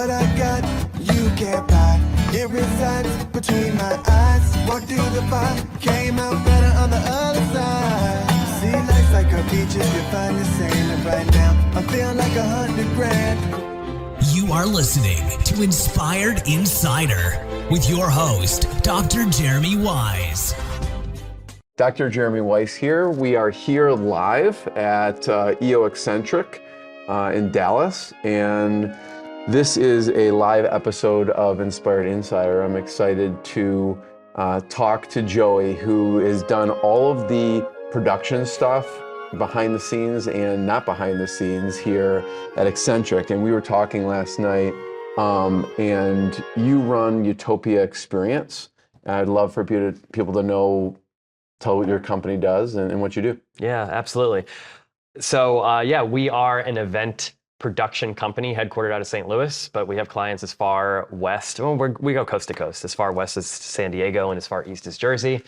What I got, you can't buy. It resides between my eyes. Walked through the fire, came out better on the other side. See, life's like a beach if you find the sand. And right now, I'm feeling like 100 grand. You are listening to Inspired Insider with your host, Dr. Jeremy Wise. Dr. Jeremy Weiss here. We are here live at EO XCentric in Dallas, and this is a live episode of Inspired Insider. I'm excited to talk to Joey, who has done all of the production stuff behind the scenes and not behind the scenes here at XCentric. And we were talking last night, and you run Utopia Experience. I'd love for people to know, tell what your company does and what you do. Yeah, absolutely. So we are an event production company headquartered out of St. Louis, but we have clients as far west. Well, we go coast to coast, as far west as San Diego and as far east as Jersey.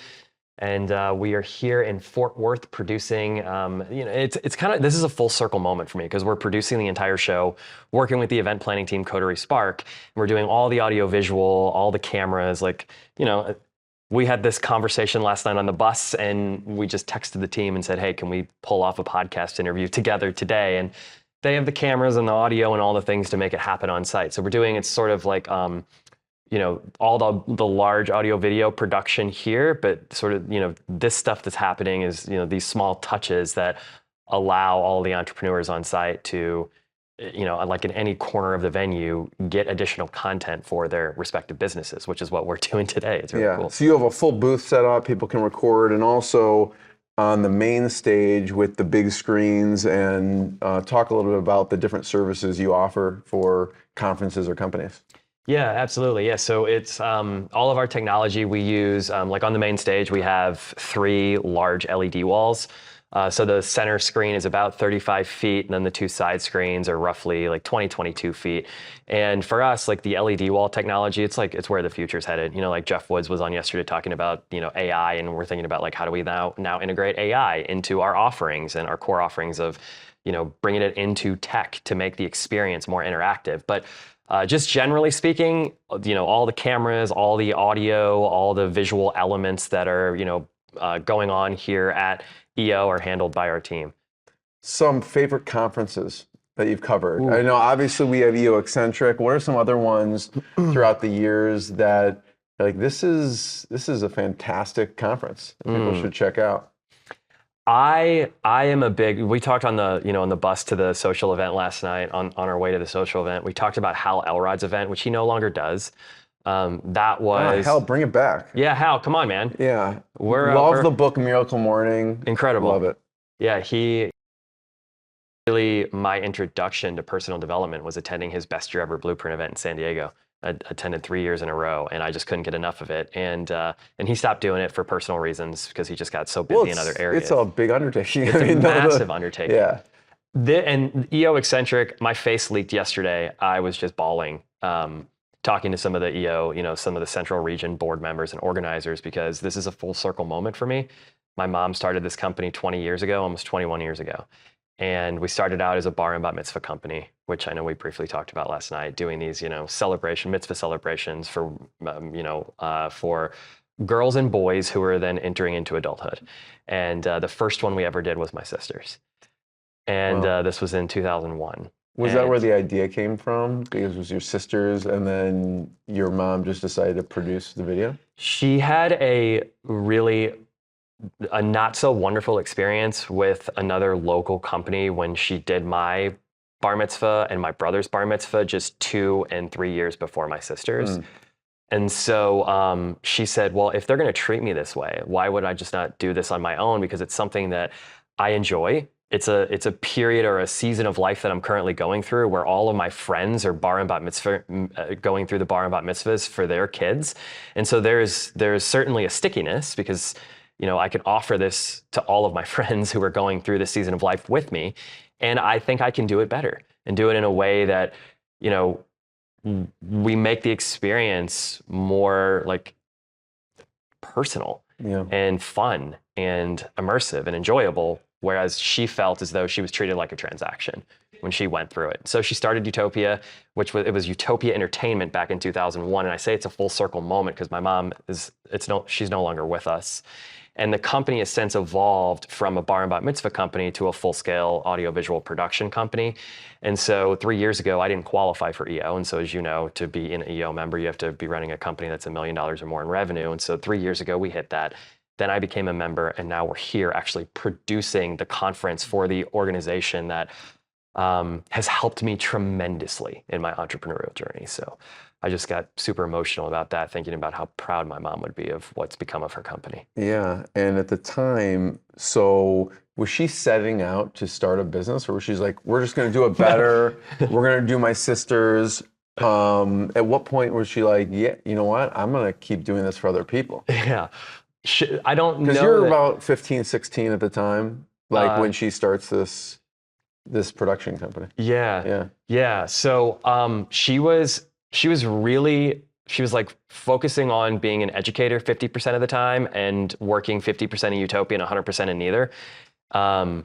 And we are here in Fort Worth producing, it's kind of, this is a full circle moment for me because we're producing the entire show, working with the event planning team, Coterie Spark. And we're doing all the audiovisual, all the cameras, we had this conversation last night on the bus, and we just texted the team and said, hey, can we pull off a podcast interview together today? And they have the cameras and the audio and all the things to make it happen on site. So we're doing, it's sort of like, all the large audio video production here, but sort of, this stuff that's happening is, these small touches that allow all the entrepreneurs on site to, like in any corner of the venue, get additional content for their respective businesses, which is what we're doing today. It's really cool. So you have a full booth set up, people can record, and also on the main stage with the big screens, and talk a little bit about the different services you offer for conferences or companies. Yeah, absolutely. Yeah, so it's all of our technology we use, like on the main stage, we have 3 large LED walls. So the center screen is about 35 feet, and then the 2 side screens are roughly like 22 feet. And for us, like the LED wall technology, it's where the future's headed. Like Jeff Woods was on yesterday talking about, AI, and we're thinking about like, how do we now integrate AI into our offerings and our core offerings of, bringing it into tech to make the experience more interactive. But just generally speaking, all the cameras, all the audio, all the visual elements that are, going on here at EO are handled by our team. Some favorite conferences that you've covered? Ooh. I know obviously we have EO XCentric. What are some other ones throughout the years that like this is a fantastic conference that people should check out? I am a big, we talked on the, on the bus to the social event last night, on our way to the social event, we talked about Hal Elrod's event, which he no longer does. That was Hal, bring it back. Yeah, Hal, come on, man. Yeah, love the book Miracle Morning. Incredible. Love it. Yeah, he really, my introduction to personal development was attending his Best Year Ever Blueprint event in San Diego. I attended 3 years in a row, and I just couldn't get enough of it. And he stopped doing it for personal reasons because he just got so busy in other areas. It's a big undertaking. It's a massive undertaking. Yeah. And EO XCentric, my face leaked yesterday. I was just bawling. Talking to some of the EO, some of the Central Region board members and organizers, because this is a full circle moment for me. My mom started this company 20 years ago, almost 21 years ago. And we started out as a bar and bat mitzvah company, which I know we briefly talked about last night, doing these, mitzvah celebrations for, for girls and boys who were then entering into adulthood. And the first one we ever did was my sister's. And this was in 2001. Was that where the idea came from? Because it was your sister's, and then your mom just decided to produce the video? She had a not so wonderful experience with another local company when she did my bar mitzvah and my brother's bar mitzvah just 2 and 3 years before my sister's. And so she said, well, if they're going to treat me this way, why would I just not do this on my own? Because it's something that I enjoy. It's a period or a season of life that I'm currently going through where all of my friends are bar and bat mitzvah, going through the bar and bat mitzvahs for their kids. And so there's certainly a stickiness because, I could offer this to all of my friends who are going through this season of life with me. And I think I can do it better and do it in a way that, we make the experience more like personal and fun and immersive and enjoyable. Whereas she felt as though she was treated like a transaction. when she went through it. So she started Utopia, it was Utopia Entertainment back in 2001. And I say it's a full circle moment because my mom she's no longer with us. And the company has since evolved from a bar and bat mitzvah company to a full-scale audiovisual production company. And so 3 years ago, I didn't qualify for EO. And so as you know, to be an EO member, you have to be running a company that's $1 million or more in revenue. And so 3 years ago, we hit that. Then I became a member, and now we're here actually producing the conference for the organization that has helped me tremendously in my entrepreneurial journey. So I just got super emotional about that, thinking about how proud my mom would be of what's become of her company. Yeah, and at the time, so was she setting out to start a business, or was she like, we're just going to do it better, we're going to do my sister's? At what point was she like, yeah, you know what, I'm going to keep doing this for other people? Yeah, I don't know. Because you're about 15, 16 at the time, like when she starts this production company. Yeah. So she was like focusing on being an educator 50% of the time and working 50% in Utopia and 100% in neither. And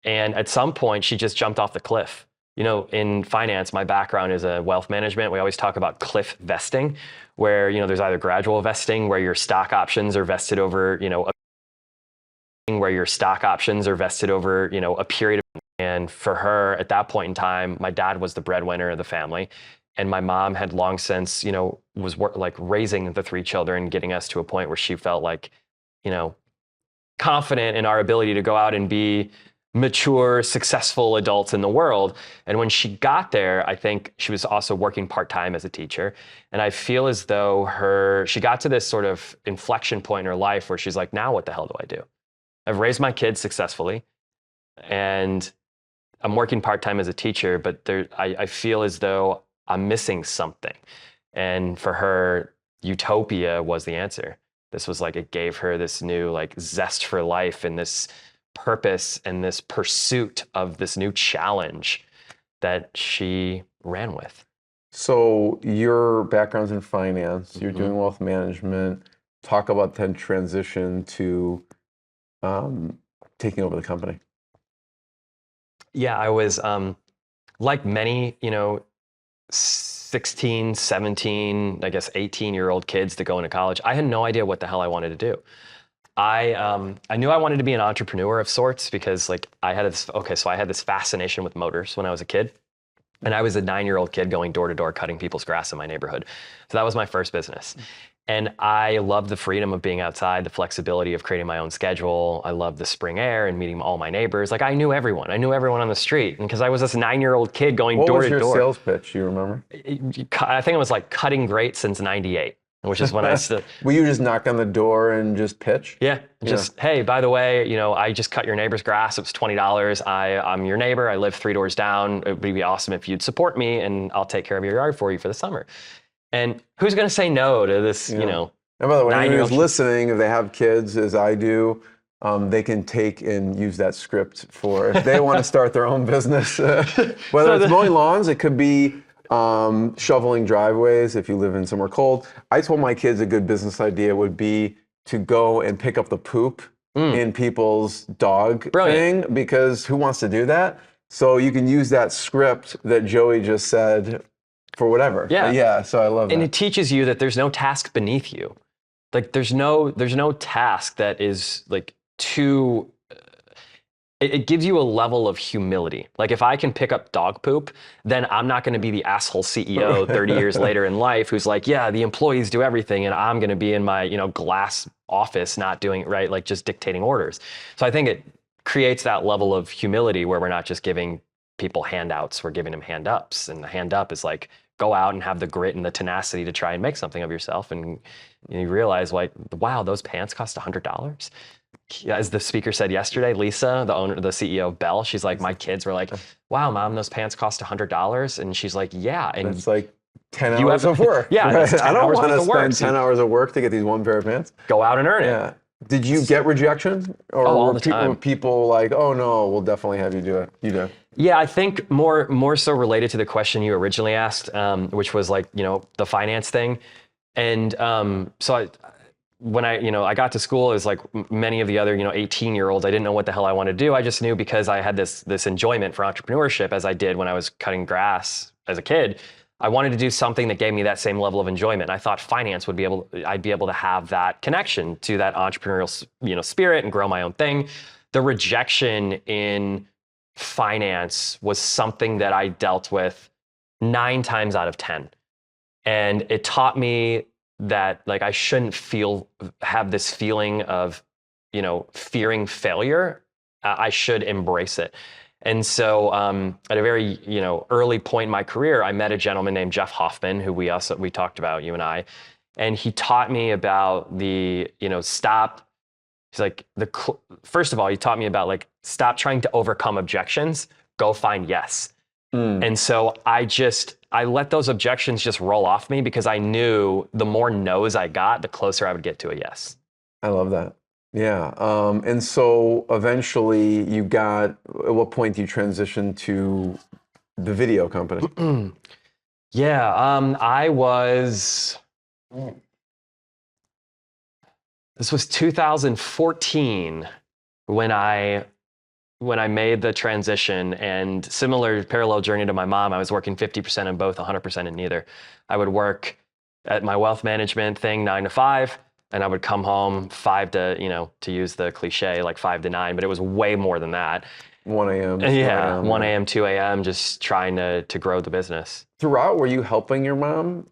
at some point, she just jumped off the cliff. You know, in finance, my background is wealth management. We always talk about cliff vesting, where, you know, there's either gradual vesting where your stock options are vested over, you know, a period of. And for her, at that point in time, my dad was the breadwinner of the family. And my mom had long since, you know, was raising the 3 children, getting us to a point where she felt like, you know, confident in our ability to go out and be mature, successful adults in the world. And when she got there, I think she was also working part-time as a teacher. And I feel as though she got to this sort of inflection point in her life where she's like, now what the hell do I do? I've raised my kids successfully, and I'm working part-time as a teacher, but I feel as though I'm missing something. And for her, Utopia was the answer. This was like, it gave her this new like zest for life and this purpose and this pursuit of this new challenge that she ran with. So your background's in finance, you're doing wealth management. Talk about then transition to taking over the company. Yeah, I was like many, you know, 16, 17, I guess 18-year-old kids that go into college. I had no idea what the hell I wanted to do. I knew I wanted to be an entrepreneur of sorts because like I had this fascination with motors when I was a kid. And I was a 9-year-old kid going door to door cutting people's grass in my neighborhood. So that was my first business. And I loved the freedom of being outside, the flexibility of creating my own schedule. I loved the spring air and meeting all my neighbors. Like I knew everyone. I knew everyone on the street. And because I was this 9-year-old kid going door to door. What was your sales pitch? Do you remember? I think it was like cutting great since '98. Which is when I stood. Will you just knock on the door and just pitch? Yeah. Hey, by the way, you know, I just cut your neighbor's grass. It was $20. I'm your neighbor. I live 3 doors down. It would be awesome if you'd support me, and I'll take care of your yard for you for the summer. And who's going to say no to this, you know? And by the way, anyone who's listening, if they have kids, as I do, they can take and use that script for if they want to start their own business. Whether it's mowing lawns, it could be shoveling driveways if you live in somewhere cold. I told my kids a good business idea would be to go and pick up the poop in people's dog thing, because who wants to do that? So you can use that script that Joey just said for whatever. Yeah. So I love that. And it teaches you that there's no task beneath you. Like there's no task that is like too. It gives you a level of humility. Like if I can pick up dog poop, then I'm not going to be the asshole CEO 30 years later in life who's like, yeah, the employees do everything, and I'm going to be in my, you know, glass office not doing it right, like just dictating orders. So I think it creates that level of humility where we're not just giving people handouts, we're giving them hand ups. And the hand up is like, go out and have the grit and the tenacity to try and make something of yourself. And you realize like, wow, those pants cost $100. As the speaker said yesterday, Lisa, the CEO of Bell, she's like, my kids were like, wow, Mom, those pants cost $100. And she's like, yeah. And it's like 10 hours of work. Yeah. Right? I don't want to spend 10 hours of work to get these one pair of pants. Go out and earn it. Did you get rejection? Or all the time. Were people like, oh no, we'll definitely have you do it? You do. Yeah, I think more so related to the question you originally asked, which was like, you know, the finance thing. And so when I got to school, it was like many of the other, 18-year-olds, I didn't know what the hell I wanted to do. I just knew because I had this enjoyment for entrepreneurship as I did when I was cutting grass as a kid. I wanted to do something that gave me that same level of enjoyment. I thought finance I'd be able to have that connection to that entrepreneurial, spirit and grow my own thing. The rejection in finance was something that I dealt with 9 times out of 10. And it taught me that like I shouldn't have this feeling of, fearing failure. I should embrace it. And so at a very, early point in my career, I met a gentleman named Jeff Hoffman, who we talked about, you and I, and he taught me about stop. He's like, first of all, he taught me about like, stop trying to overcome objections, go find yes. And so I let those objections just roll off me because I knew the more no's I got, the closer I would get to a yes. I love that. Yeah. And so eventually at what point do you transition to the video company? Yeah. This was 2014 when I made the transition, and similar parallel journey to my mom, I was working 50% in both, 100% in neither. I would work at my wealth management thing 9 to 5, and I would come home 5 to, to use the cliche, like 5 to 9, but it was way more than that. 1 a.m. Yeah, 1 a.m., 2 a.m., just trying to grow the business. Throughout, were you helping your mom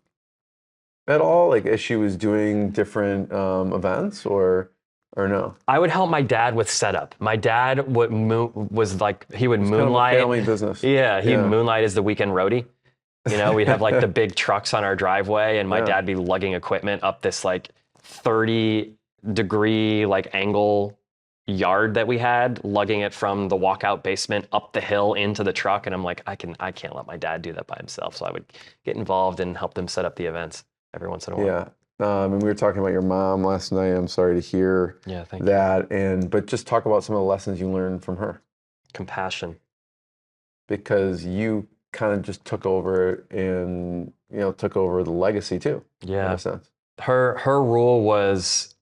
at all? Like as she was doing different events or no? I would help my dad with setup. My dad he would moonlight. Kind of a family business. Yeah, he'd moonlight as the weekend roadie. We'd have like the big trucks on our driveway, and my dad be lugging equipment up this like 30-degree like angle yard that we had, lugging it from the walkout basement up the hill into the truck. And I'm like, I can't let my dad do that by himself. So I would get involved and help them set up the events every once in a while. Yeah. And we were talking about your mom last night. I'm sorry to hear that. But just talk about some of the lessons you learned from her. Compassion. Because you kind of just took over and, took over the legacy too. Yeah. In a sense. Her rule was,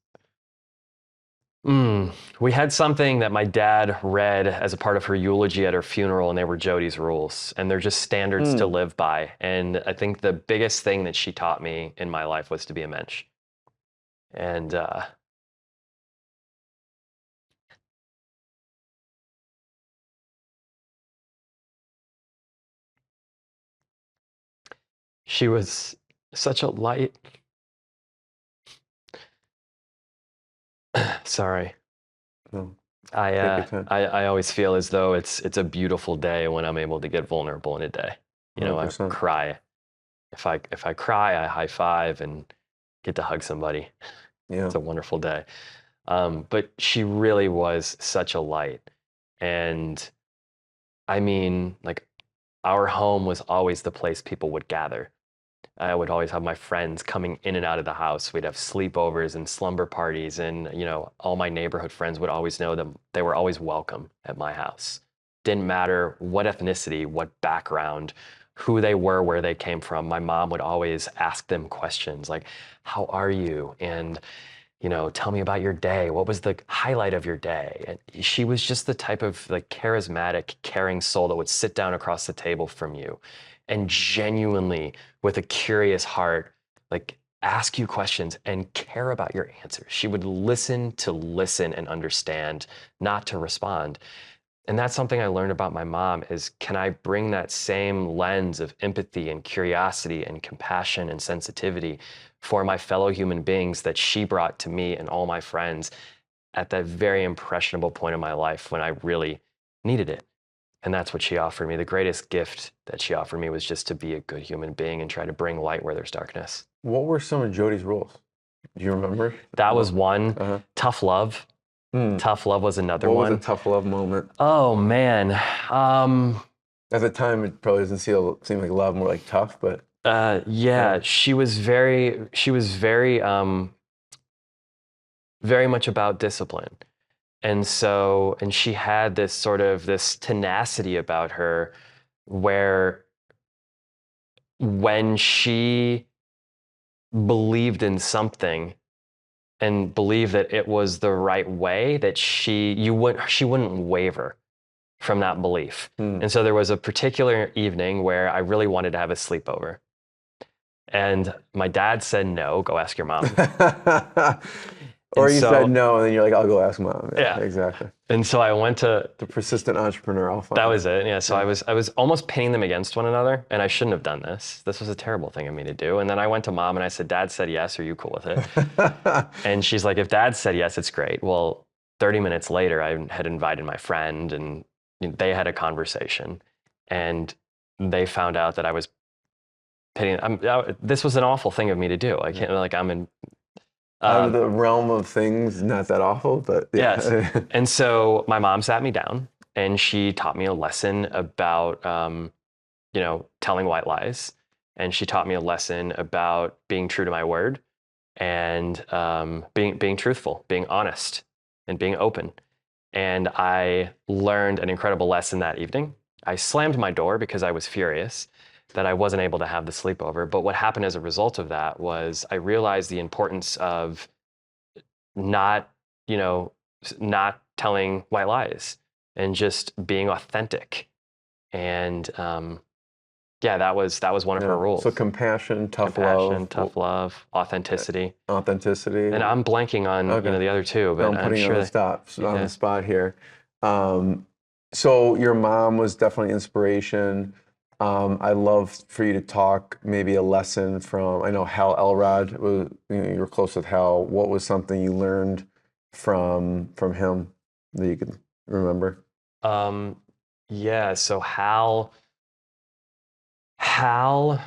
we had something that my dad read as a part of her eulogy at her funeral, and they were Jody's rules, and they're just standards to live by. And I think the biggest thing that she taught me in my life was to be a mensch. And she was such a light. Sorry. I always feel as though it's a beautiful day when I'm able to get vulnerable in a day. I cry. If I cry, I high five and get to hug somebody. Yeah. It's a wonderful day. But she really was such a light. And I mean, like, our home was always the place people would gather. I would always have my friends coming in and out of the house. We'd have sleepovers and slumber parties, and all my neighborhood friends would always know them. They were always welcome at my house. Didn't matter what ethnicity, what background, who they were, where they came from. My mom would always ask them questions like, "How are you?" And tell me about your day. What was the highlight of your day? And she was just the type of like charismatic, caring soul that would sit down across the table from you and genuinely, with a curious heart, like ask you questions and care about your answers. She would listen to listen and understand, not to respond. And that's something I learned about my mom is, can I bring that same lens of empathy and curiosity and compassion and sensitivity for my fellow human beings that she brought to me and all my friends at that very impressionable point in my life when I really needed it? And that's what she offered me. The greatest gift that she offered me was just to be a good human being and try to bring light where there's darkness. What were some of Jody's rules? Do you remember? That was one. Tough love. Tough love was another one. What was a tough love moment? Oh, man. At the time, it probably doesn't seem like love, more like tough, but. She was very much about discipline. And she had this tenacity about her where when she believed in something, and believe that it was the right way, that she wouldn't waver from that belief. And so there was a particular evening where I really wanted to have a sleepover. And my dad said, no, go ask your mom. Or And you so- said no, and then you're like, I'll go ask mom. Yeah. Exactly. And so I went to, The persistent entrepreneur. I'll find that was it. Yeah. So I was almost pitting them against one another, and I shouldn't have done this. This was a terrible thing of me to do. And then I went to mom and I said, Dad said yes. Are you cool with it? And she's like, if Dad said yes, it's great. Well, 30 minutes later, I had invited my friend, and they had a conversation, and they found out that I was pitting. This was an awful thing of me to do. I can't, like, I'm in. Out of the realm of things, not that awful, but yeah. Yes. And so my mom sat me down, and she taught me a lesson about, telling white lies. And she taught me a lesson about being true to my word, and being truthful, being honest, and being open. And I learned an incredible lesson that evening. I slammed my door because I was furious that I wasn't able to have the sleepover. But what happened as a result of that was I realized the importance of not telling white lies and just being authentic. And that was one of her rules. So compassion, tough love, authenticity. authenticity. And I'm blanking on the other two, but I'm I'm putting you sure on the spot here. So your mom was definitely inspiration. I love for you to talk maybe a lesson from, I know Hal Elrod, you were close with Hal. What was something you learned from him that you can remember? So Hal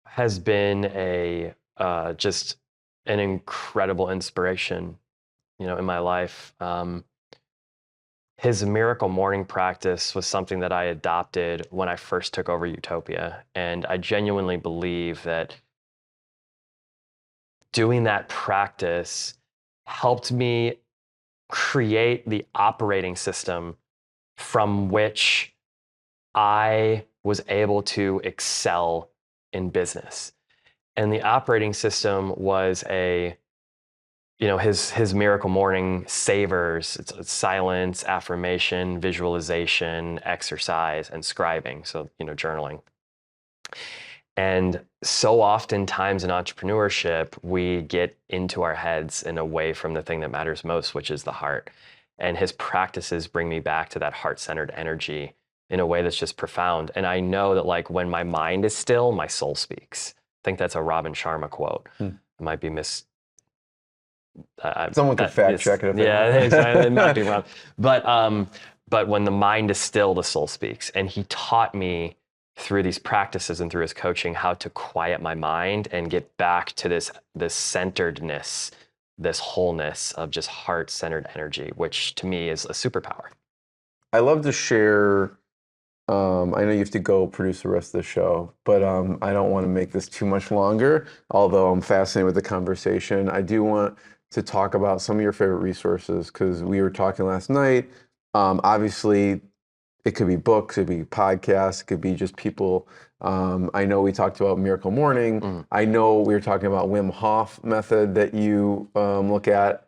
has been just an incredible inspiration, in my life. His miracle morning practice was something that I adopted when I first took over Utopia. And I genuinely believe that doing that practice helped me create the operating system from which I was able to excel in business. And the operating system was his miracle morning savers. It's silence, affirmation, visualization, exercise, and scribing. So, journaling. And so oftentimes in entrepreneurship, we get into our heads and away from the thing that matters most, which is the heart. And his practices bring me back to that heart-centered energy in a way that's just profound. And I know that, like, when my mind is still, my soul speaks. I think that's a Robin Sharma quote. It might be Someone could fact check it. It might be wrong. But when the mind is still, the soul speaks. And he taught me through these practices and through his coaching how to quiet my mind and get back to this centeredness, this wholeness of just heart-centered energy, which to me is a superpower. I love to share. I know you have to go produce the rest of the show, but I don't want to make this too much longer, although I'm fascinated with the conversation. I do want to talk about some of your favorite resources, because we were talking last night. Obviously, it could be books, it could be podcasts, it could be just people. I know we talked about Miracle Morning. I know we were talking about Wim Hof method that you look at.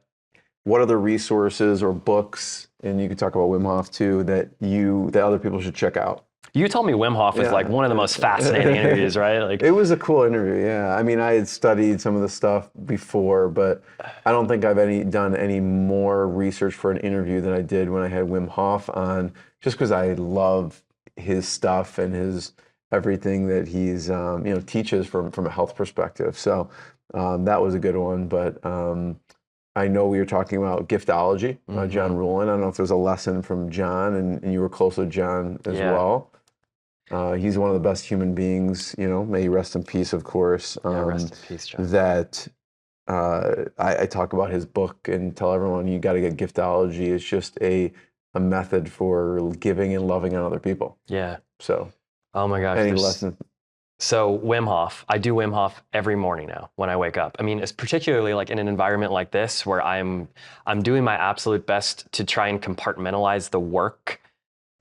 What other resources or books, and you could talk about Wim Hof too, that other people should check out? You told me Wim Hof is like one of the most fascinating interviews, right? Like, it was a cool interview, yeah. I mean, I had studied some of the stuff before, but I don't think I've done any more research for an interview than I did when I had Wim Hof on, just because I love his stuff and his everything that he's teaches from a health perspective. So that was a good one. But I know we were talking about Giftology, John Ruhlin. I don't know if there's a lesson from John, and you were close with John as well. He's one of the best human beings, may he rest in peace, of course. Rest in peace, John. That I talk about his book and tell everyone you got to get Giftology. It's just a method for giving and loving on other people. Yeah. So. Oh my gosh. Any lesson? So Wim Hof, I do Wim Hof every morning now when I wake up. I mean, it's particularly like in an environment like this where I'm doing my absolute best to try and compartmentalize the work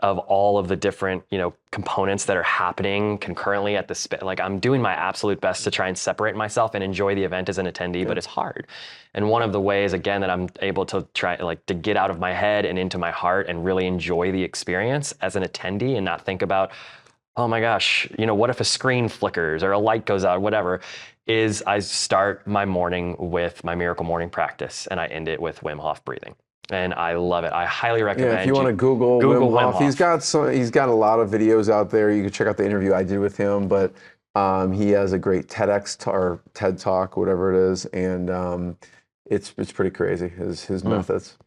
of all of the different, components that are happening concurrently at the like I'm doing my absolute best to try and separate myself and enjoy the event as an attendee, but it's hard. And one of the ways, again, that I'm able to try to get out of my head and into my heart and really enjoy the experience as an attendee and not think about, oh my gosh, what if a screen flickers or a light goes out, whatever, is I start my morning with my miracle morning practice and I end it with Wim Hof breathing. And I love it. I highly recommend. Yeah, if you want to Google Wim Hof, he's got a lot of videos out there. You can check out the interview I did with him, but he has a great TEDx or TED Talk, whatever it is, and it's pretty crazy, his methods.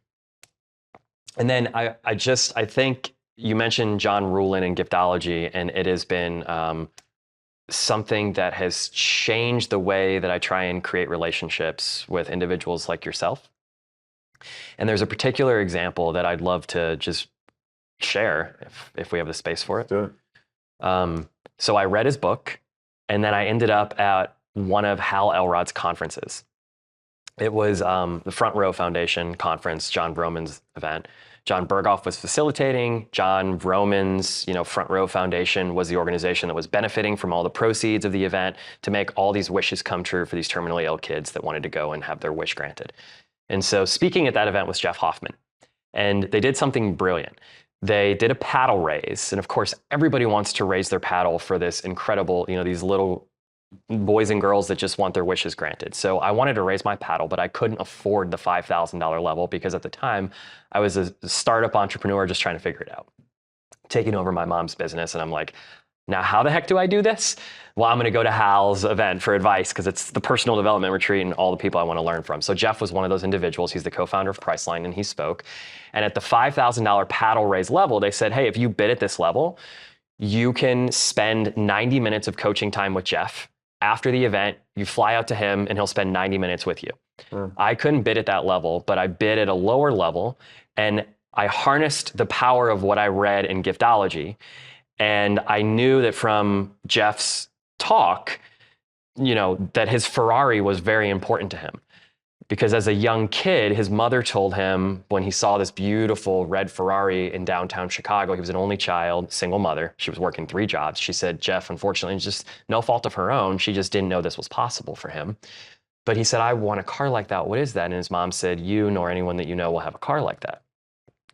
And then I think you mentioned John Ruhlin and Giftology, and it has been something that has changed the way that I try and create relationships with individuals like yourself. And there's a particular example that I'd love to just share if we have the space for it. Do it. So I read his book, and then I ended up at one of Hal Elrod's conferences. It was the Front Row Foundation conference, John Vroman's event. John Berghoff was facilitating. John Vroman's, Front Row Foundation was the organization that was benefiting from all the proceeds of the event to make all these wishes come true for these terminally ill kids that wanted to go and have their wish granted. And so speaking at that event was Jeff Hoffman, and they did something brilliant. They did a paddle raise, and of course, everybody wants to raise their paddle for this incredible, these little boys and girls that just want their wishes granted. So I wanted to raise my paddle, but I couldn't afford the $5,000 level because at the time I was a startup entrepreneur just trying to figure it out, taking over my mom's business. And I'm like, now how the heck do I do this? Well, I'm going to go to Hal's event for advice because it's the personal development retreat and all the people I want to learn from. So Jeff was one of those individuals. He's the co-founder of Priceline, and he spoke. And at the $5,000 paddle raise level, they said, hey, if you bid at this level, you can spend 90 minutes of coaching time with Jeff. After the event, you fly out to him and he'll spend 90 minutes with you. I couldn't bid at that level, but I bid at a lower level, and I harnessed the power of what I read in Giftology. And I knew that from Jeff's talk, that his Ferrari was very important to him. Because as a young kid, his mother told him when he saw this beautiful red Ferrari in downtown Chicago, he was an only child, single mother. She was working 3 jobs. She said, Jeff, unfortunately, it's just no fault of her own. She just didn't know this was possible for him. But he said, I want a car like that. What is that? And his mom said, you nor anyone that you know will have a car like that.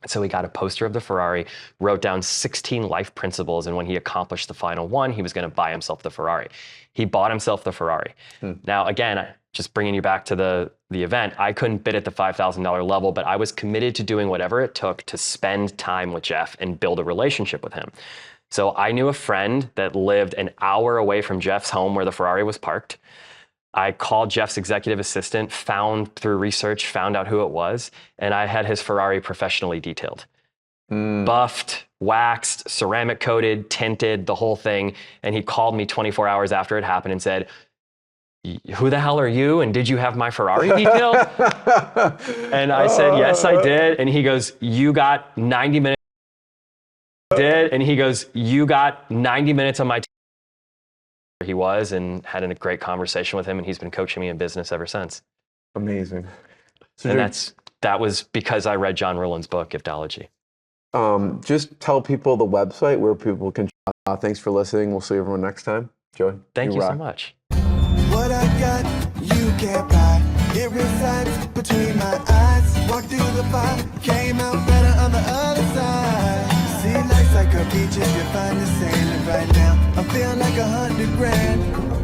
So he got a poster of the Ferrari, wrote down 16 life principles, and when he accomplished the final one, he was going to buy himself the Ferrari. He bought himself the Ferrari. Now, again, just bringing you back to the event, I couldn't bid at the $5,000 level, but I was committed to doing whatever it took to spend time with Jeff and build a relationship with him. So I knew a friend that lived an hour away from Jeff's home where the Ferrari was parked. I called Jeff's executive assistant, through research, found out who it was, and I had his Ferrari professionally detailed. Buffed, waxed, ceramic coated, tinted, the whole thing. And he called me 24 hours after it happened and said, who the hell are you? And did you have my Ferrari detailed? And I said, yes, I did. And he goes, you got 90 minutes. Did. And he goes, you got 90 minutes on my he was, and had a great conversation with him, and he's been coaching me in business ever since. Amazing. So and that was because I read John Ruhlin's book, Giftology. Just tell people the website where people can. Thanks for listening. We'll see everyone next time. Joey, thank you so much. What I got, you can't buy. It resides between my eyes. Walked through the fire, came out better on the other side. See, life's like a beach if you find the sand. And right now, I'm feeling like $100 grand.